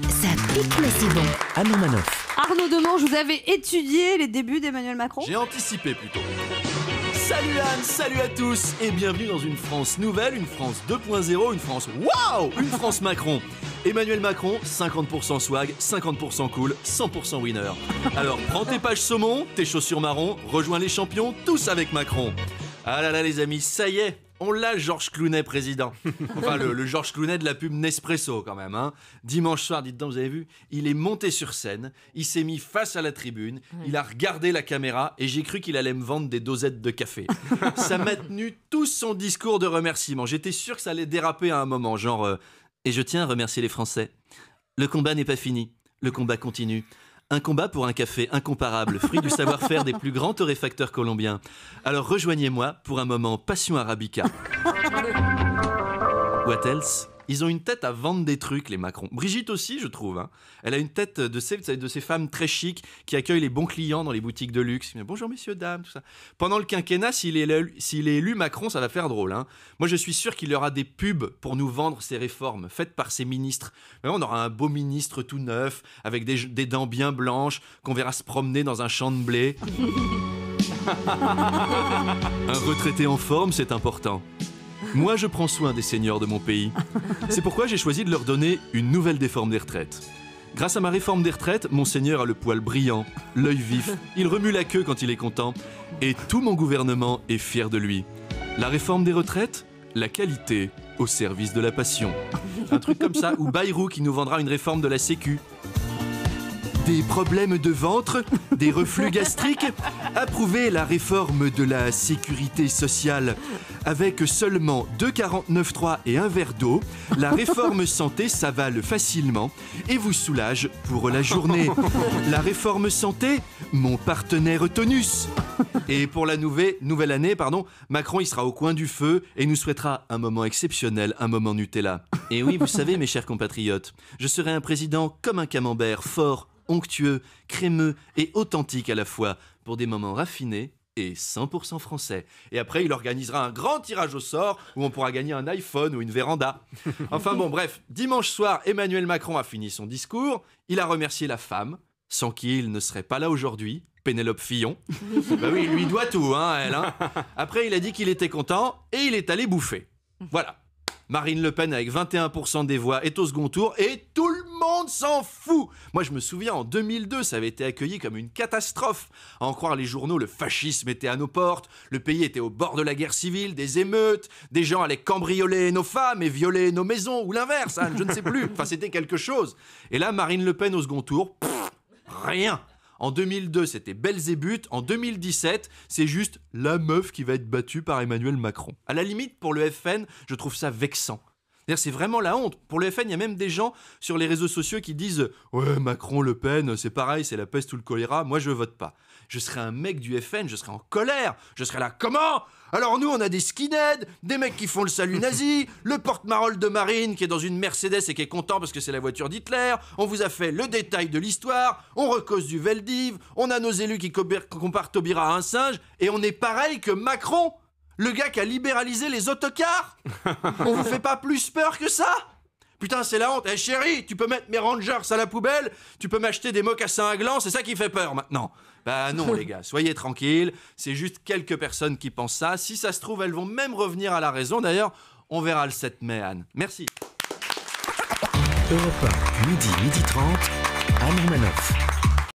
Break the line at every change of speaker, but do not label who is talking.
Ça pique mais c'est bon.
Anne Manoff.
Arnaud Demange, vous avez étudié les débuts d'Emmanuel Macron?
J'ai anticipé plutôt. Salut Anne, salut à tous et bienvenue dans une France nouvelle, une France 2.0, une France waouh, une France Macron. Emmanuel Macron, 50% swag, 50% cool, 100% winner. Alors prends tes pages saumon, tes chaussures marron, rejoins les champions, tous avec Macron. Ah là là les amis, ça y est, on l'a Georges Clooney président. Enfin le Georges Clooney de la pub Nespresso quand même. Hein. Dimanche soir, dites donc, vous avez vu, il est monté sur scène, il s'est mis face à la tribune, il a regardé la caméra et j'ai cru qu'il allait me vendre des dosettes de café. Ça m'a tenu tout son discours de remerciement. J'étais sûr que ça allait déraper à un moment, genre et je tiens à remercier les Français. Le combat n'est pas fini, le combat continue. Un combat pour un café incomparable, fruit du savoir-faire des plus grands torréfacteurs colombiens. Alors rejoignez-moi pour un moment passion arabica. What else? Ils ont une tête à vendre des trucs, les Macron. Brigitte aussi, je trouve. Hein. Elle a une tête de ces femmes très chics qui accueillent les bons clients dans les boutiques de luxe. Bonjour messieurs, dames, tout ça. Pendant le quinquennat, s'il est élu Macron, ça va faire drôle. Hein. Moi, je suis sûr qu'il y aura des pubs pour nous vendre ses réformes, faites par ses ministres. Mais on aura un beau ministre tout neuf, avec des dents bien blanches, qu'on verra se promener dans un champ de blé. Un retraité en forme, c'est important. Moi, je prends soin des seniors de mon pays. C'est pourquoi j'ai choisi de leur donner une nouvelle réforme des retraites. Grâce à ma réforme des retraites, mon seigneur a le poil brillant, l'œil vif, il remue la queue quand il est content, et tout mon gouvernement est fier de lui. La réforme des retraites, la qualité au service de la passion. Un truc comme ça, ou Bayrou qui nous vendra une réforme de la Sécu. Des problèmes de ventre, des reflux gastriques, approuvez la réforme de la sécurité sociale. Avec seulement 2,49,3 et un verre d'eau, la réforme santé s'avale facilement et vous soulage pour la journée. La réforme santé, mon partenaire tonus. Et pour la nouvelle année, Macron il sera au coin du feu et nous souhaitera un moment exceptionnel, un moment Nutella. Et oui, vous savez mes chers compatriotes, je serai un président comme un camembert, fort, onctueux, crémeux et authentique à la fois, pour des moments raffinés et 100% français. Et après, il organisera un grand tirage au sort où on pourra gagner un iPhone ou une véranda. Enfin bon, bref, dimanche soir, Emmanuel Macron a fini son discours, il a remercié la femme, sans qui il ne serait pas là aujourd'hui, Pénélope Fillon. Bah oui, il lui doit tout, hein, elle. Hein. Après, il a dit qu'il était content et il est allé bouffer. Voilà. Marine Le Pen avec 21% des voix est au second tour et tout le monde s'en fout. Moi je me souviens en 2002 ça avait été accueilli comme une catastrophe. À en croire les journaux, le fascisme était à nos portes, le pays était au bord de la guerre civile, des émeutes, des gens allaient cambrioler nos femmes et violer nos maisons, ou l'inverse, hein, je ne sais plus. Enfin c'était quelque chose. Et là Marine Le Pen au second tour, rien. En 2002, c'était Belzébuth. En 2017, c'est juste la meuf qui va être battue par Emmanuel Macron. À la limite, pour le FN, je trouve ça vexant. C'est vraiment la honte. Pour le FN, il y a même des gens sur les réseaux sociaux qui disent « Ouais, Macron, Le Pen, c'est pareil, c'est la peste ou le choléra, moi je vote pas. » Je serais un mec du FN, je serais en colère. Je serais là « Comment ? Alors nous, on a des skinheads, des mecs qui font le salut nazi, le porte-parole de Marine qui est dans une Mercedes et qui est content parce que c'est la voiture d'Hitler, on vous a fait le détail de l'histoire, on recose du Veldiv, on a nos élus qui comparent Taubira à un singe, et on est pareil que Macron, le gars qui a libéralisé les autocars. On vous fait pas plus peur que ça ? Putain, c'est la honte. Eh chérie, tu peux mettre mes Rangers à la poubelle, tu peux m'acheter des mocassins à gland, c'est ça qui fait peur maintenant. Bah non les gars, soyez tranquilles, c'est juste quelques personnes qui pensent ça. Si ça se trouve, elles vont même revenir à la raison. D'ailleurs, on verra le 7 mai, Anne. Merci.
Europe 1, midi 30, Anne Manoff.